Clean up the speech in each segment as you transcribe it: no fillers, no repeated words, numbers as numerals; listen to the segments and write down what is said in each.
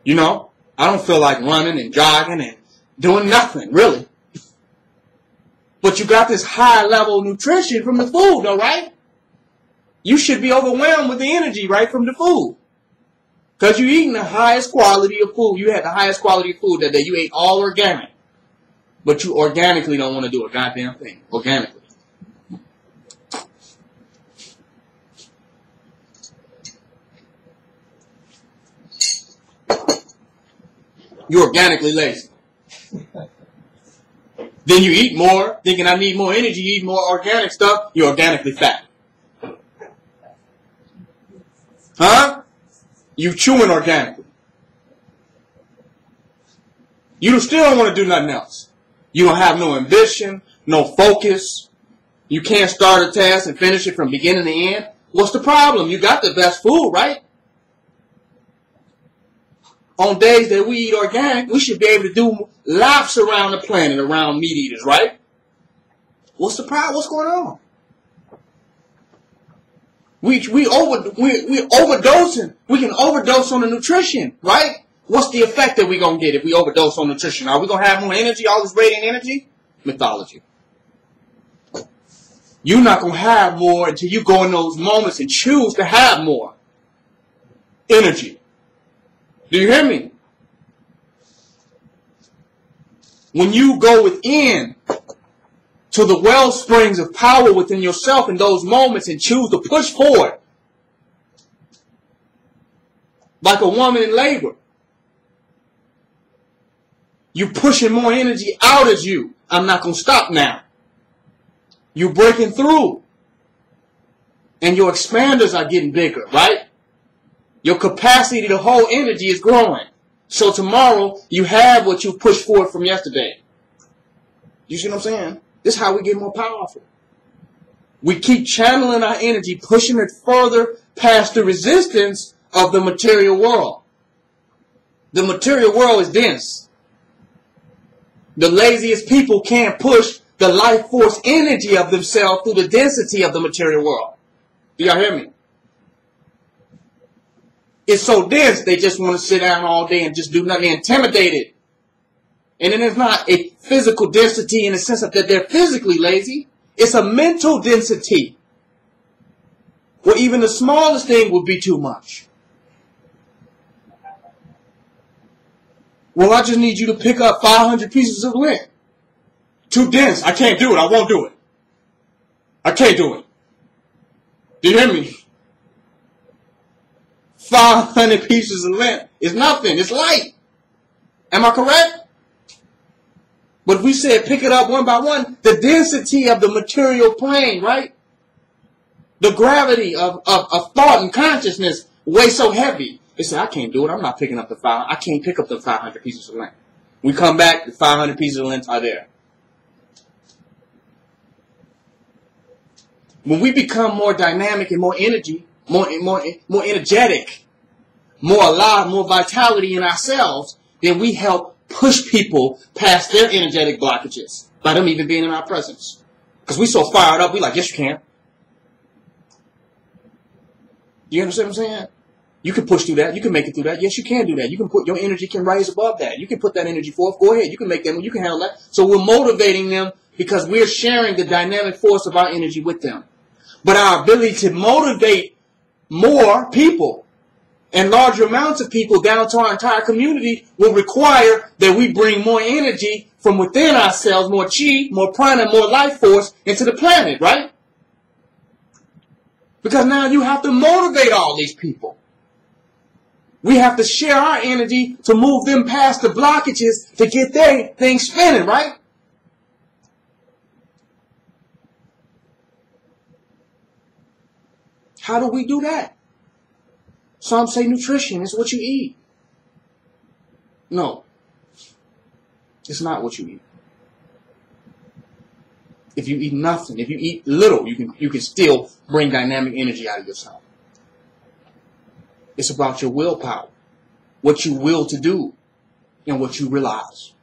You know, I don't feel like running and jogging and doing nothing, really. But you got this high level of nutrition from the food, though, right? You should be overwhelmed with the energy, right, from the food. Because you're eating the highest quality of food. You had the highest quality of food that day. You ate all organic. But you organically don't want to do a goddamn thing. Organically. You're organically lazy. Then you eat more, thinking I need more energy, you eat more organic stuff, you're organically fat. Huh? You chewing organically. You still don't want to do nothing else. You don't have no ambition, no focus. You can't start a task and finish it from beginning to end. What's the problem? You got the best food, right? On days that we eat organic, we should be able to do laps around the planet, around meat eaters, right? What's the problem? What's going on? We're overdosing. We can overdose on the nutrition, right? What's the effect that we're going to get if we overdose on nutrition? Are we going to have more energy, all this radiant energy? Mythology. You're not going to have more until you go in those moments and choose to have more energy. Do you hear me? When you go within to the well springs of power within yourself in those moments and choose to push forward, like a woman in labor, you're pushing more energy out of you. I'm not going to stop now. You're breaking through. And your expanders are getting bigger, right? Your capacity to hold energy is growing. So tomorrow, you have what you pushed forward from yesterday. You see what I'm saying? This is how we get more powerful. We keep channeling our energy, pushing it further past the resistance of the material world. The material world is dense. The laziest people can't push the life force energy of themselves through the density of the material world. Do y'all hear me? It's so dense, they just want to sit down all day and just do nothing. They're intimidated. And then it's not a physical density in the sense of that they're physically lazy. It's a mental density. Where even the smallest thing would be too much. Well, I just need you to pick up 500 pieces of lint. Too dense. I can't do it. I won't do it. I can't do it. Do you hear me? 500 pieces of lint is nothing. It's light. Am I correct? But if we said pick it up one by one, the density of the material plane, right? The gravity of thought and consciousness weighs so heavy. They say, I can't do it. I'm not picking up the 500. I can't pick up the 500 pieces of lint. We come back, the 500 pieces of lint are there. When we become more dynamic and more energy, more energetic, more alive, more vitality in ourselves, then we help push people past their energetic blockages by them even being in our presence. Because we're so fired up, we like, yes, you can. You understand what I'm saying? You can push through that. You can make it through that. Yes, you can do that. You can put, your energy can rise above that. You can put that energy forth. Go ahead. You can make them. You can handle that. So we're motivating them because we're sharing the dynamic force of our energy with them. But our ability to motivate more people and larger amounts of people down to our entire community will require that we bring more energy from within ourselves, more chi, more prana, more life force into the planet, right? Because now you have to motivate all these people. We have to share our energy to move them past the blockages to get their thing spinning, right? How do we do that? Some say nutrition is what you eat. No. It's not what you eat. If you eat nothing, if you eat little, you can still bring dynamic energy out of yourself. It's about your willpower, what you will to do, and what you realize.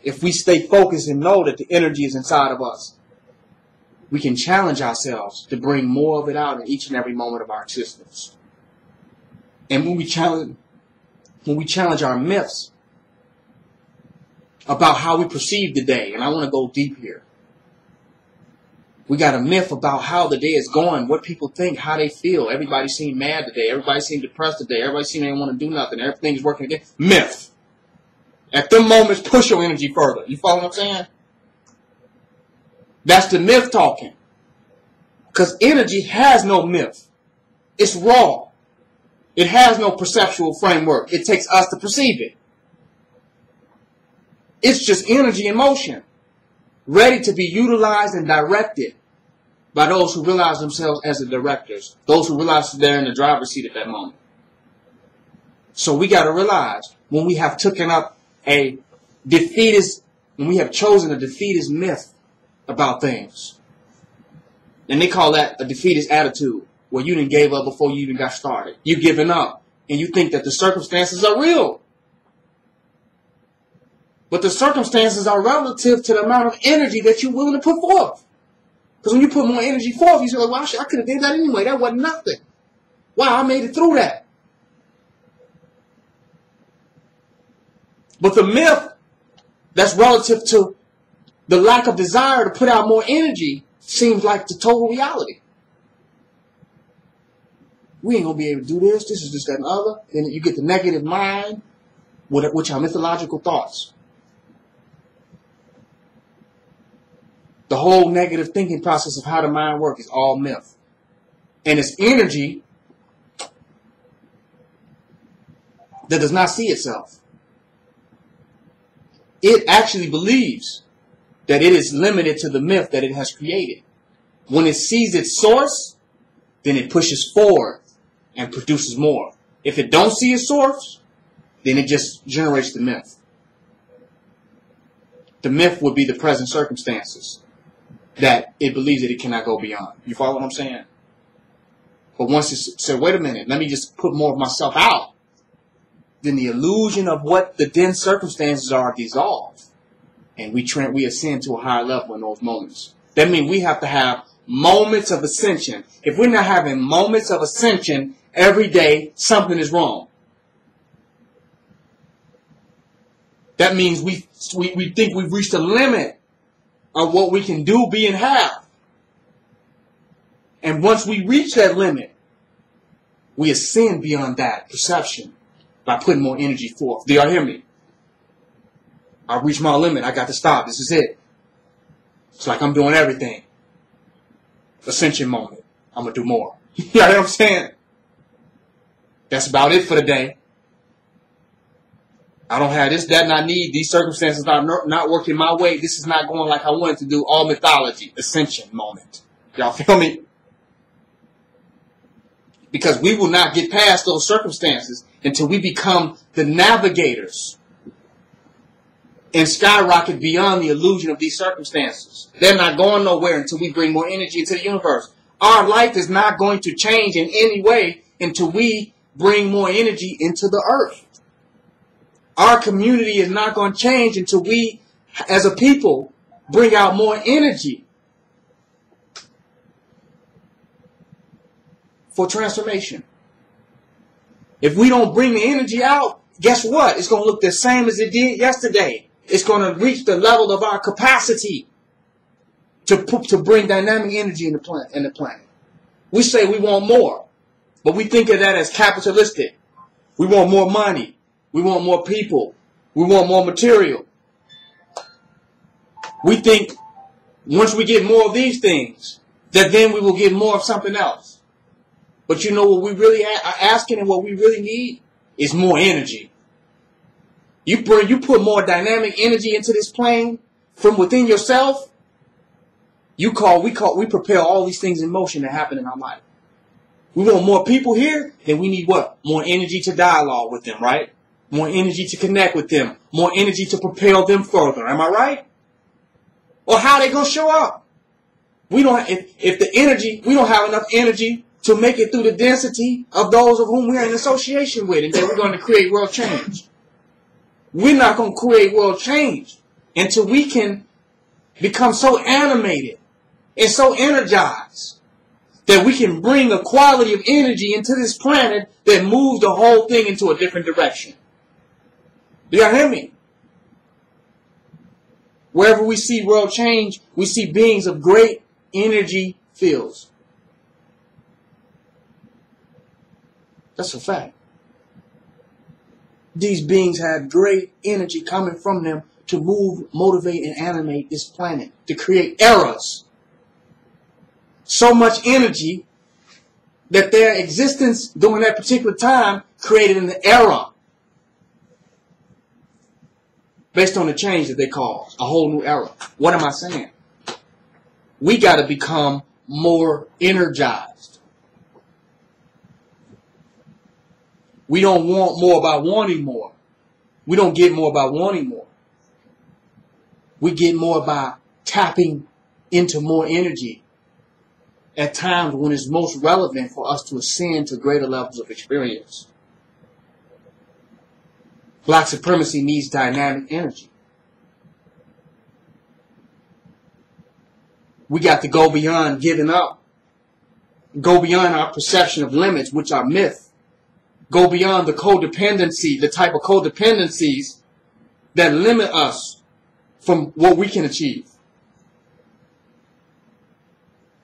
If we stay focused and know that the energy is inside of us, we can challenge ourselves to bring more of it out in each and every moment of our existence. And when we challenge when we challenge our myths about how we perceive the day. And I want to go deep here. We got a myth about how the day is going, what people think, how they feel. Everybody seems mad today. Everybody seems depressed today. Everybody seems they don't want to do nothing. Everything's working again. Myth. At them moments, push your energy further. You follow what I'm saying? That's the myth talking. Because energy has no myth. It's raw. It has no perceptual framework. It takes us to perceive it. It's just energy in motion, ready to be utilized and directed by those who realize themselves as the directors, those who realize they're in the driver's seat at that moment. So we got to realize when we have taken up a defeatist, when we have chosen a defeatist myth about things, and they call that a defeatist attitude, where you didn't gave up before you even got started. You're giving up, and you think that the circumstances are real. But the circumstances are relative to the amount of energy that you're willing to put forth. Because when you put more energy forth, you say, like, well, I could have did that anyway. That wasn't nothing. Wow, I made it through that. But the myth that's relative to the lack of desire to put out more energy seems like the total reality. We ain't going to be able to do this. This is just that and other. Then you get the negative mind, which are mythological thoughts. The whole negative thinking process of how the mind works is all myth. And it's energy that does not see itself. It actually believes that it is limited to the myth that it has created. When it sees its source, then it pushes forward and produces more. If it don't see its source, then it just generates the myth. The myth would be the present circumstances that it believes that it cannot go beyond. You follow what I'm saying? But once it said, wait a minute, let me just put more of myself out, then the illusion of what the dense circumstances are dissolved. And we ascend to a higher level in those moments. That means we have to have moments of ascension. If we're not having moments of ascension every day, something is wrong. That means we think we've reached a limit of what we can do, be, and have. And once we reach that limit, we ascend beyond that perception by putting more energy forth. Do y'all hear me? I reached my limit. I got to stop. This is it. It's like I'm doing everything. Ascension moment. I'm going to do more. You know what I'm saying? That's about it for the day. I don't have this, that, and I need. These circumstances are not working my way. This is not going like I wanted to do. All mythology. Ascension moment. Y'all feel me? Because we will not get past those circumstances until we become the navigators and skyrocket beyond the illusion of these circumstances. They're not going nowhere until we bring more energy into the universe. Our life is not going to change in any way until we bring more energy into the earth. Our community is not going to change until we, as a people, bring out more energy for transformation. If we don't bring the energy out, guess what? It's going to look the same as it did yesterday. It's going to reach the level of our capacity to bring dynamic energy in the planet. We say we want more, but we think of that as capitalistic. We want more money. We want more people. We want more material. We think once we get more of these things, that then we will get more of something else. But you know what we really are asking and what we really need is more energy. You put more dynamic energy into this plane from within yourself. We propel all these things in motion that happen in our life. We want more people here, then we need what? More energy to dialogue with them, right? More energy to connect with them. More energy to propel them further. Am I right? Or how are they going to show up? We don't have enough energy to make it through the density of those of whom we're in association with, and then we're going to create world change. We're not going to create world change until we can become so animated and so energized that we can bring a quality of energy into this planet that moves the whole thing into a different direction. Do y'all hear me? Wherever we see world change, we see beings of great energy fields. That's a fact. These beings have great energy coming from them to move, motivate, and animate this planet, to create eras. So much energy that their existence during that particular time created an era based on the change that they caused, a whole new era. What am I saying? We got to become more energized. We don't want more by wanting more. We don't get more by wanting more. We get more by tapping into more energy at times when it's most relevant for us to ascend to greater levels of experience. Black supremacy needs dynamic energy. We got to go beyond giving up. Go beyond our perception of limits, which are myth. Go beyond the codependency, the type of codependencies that limit us from what we can achieve.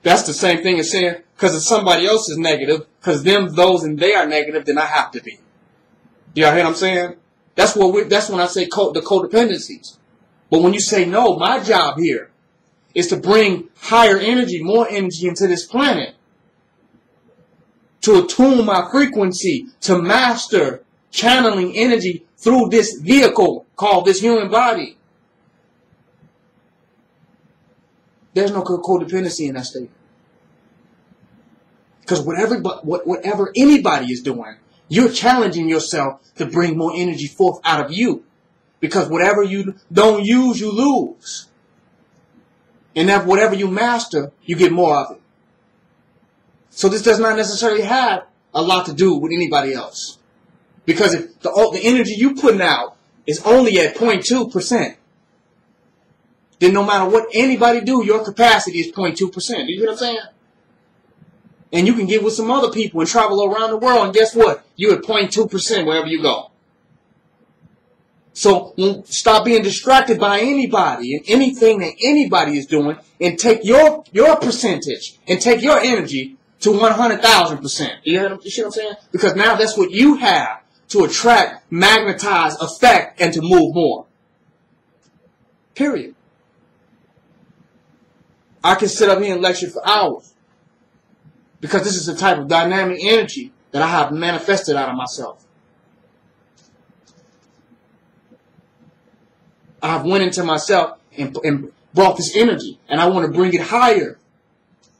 That's the same thing as saying, because if somebody else is negative, because them, those, and they are negative, then I have to be. Do y'all hear what I'm saying? That's when I say the codependencies. But when you say, no, my job here is to bring higher energy, more energy into this planet, to attune my frequency, to master channeling energy through this vehicle called this human body. There's no codependency in that statement. Because whatever anybody is doing, you're challenging yourself to bring more energy forth out of you. Because whatever you don't use, you lose. And that whatever you master, you get more of it. So this does not necessarily have a lot to do with anybody else. Because if the energy you putting out is only at 0.2%, then no matter what anybody do, your capacity is 0.2%. You hear what I'm saying? And you can get with some other people and travel around the world, and guess what? You're at 0.2% wherever you go. So stop being distracted by anybody and anything that anybody is doing, and take your percentage and take your energy to 100,000%. You see what I'm saying? Because now that's what you have to attract, magnetize, affect, and to move more. Period. I can sit up here and lecture for hours because this is the type of dynamic energy that I have manifested out of myself. I have went into myself and brought this energy, and I want to bring it higher.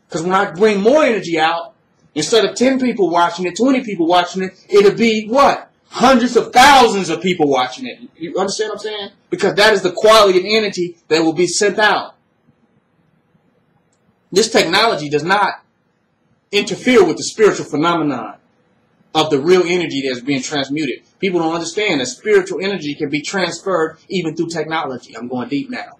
Because when I bring more energy out, instead of 10 people watching it, 20 people watching it, it'll be what? Hundreds of thousands of people watching it. You understand what I'm saying? Because that is the quality of energy that will be sent out. This technology does not interfere with the spiritual phenomenon of the real energy that's being transmuted. People don't understand that spiritual energy can be transferred even through technology. I'm going deep now.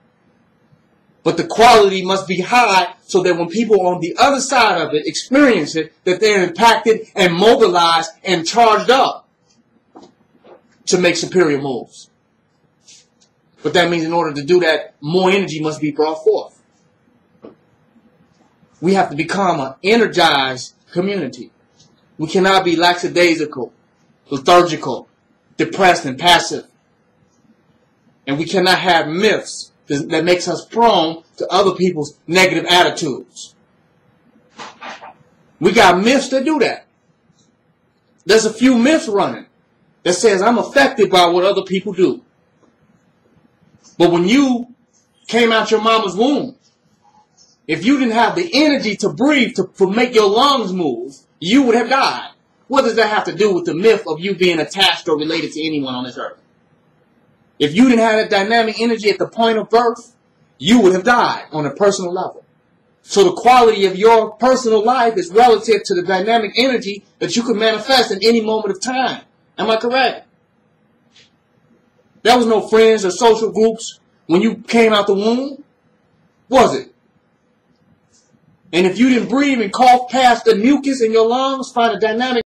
But the quality must be high so that when people on the other side of it experience it, that they're impacted and mobilized and charged up to make superior moves. But that means in order to do that, more energy must be brought forth. We have to become an energized community. We cannot be lackadaisical, lethargical, depressed, and passive. And we cannot have myths that makes us prone to other people's negative attitudes. We got myths that do that. There's a few myths running that says I'm affected by what other people do. But when you came out your mama's womb, if you didn't have the energy to breathe, to make your lungs move, you would have died. What does that have to do with the myth of you being attached or related to anyone on this earth? If you didn't have that dynamic energy at the point of birth, you would have died on a personal level. So the quality of your personal life is relative to the dynamic energy that you can manifest in any moment of time. Am I correct? There was no friends or social groups when you came out the womb, was it? And if you didn't breathe and cough past the mucus in your lungs, find a dynamic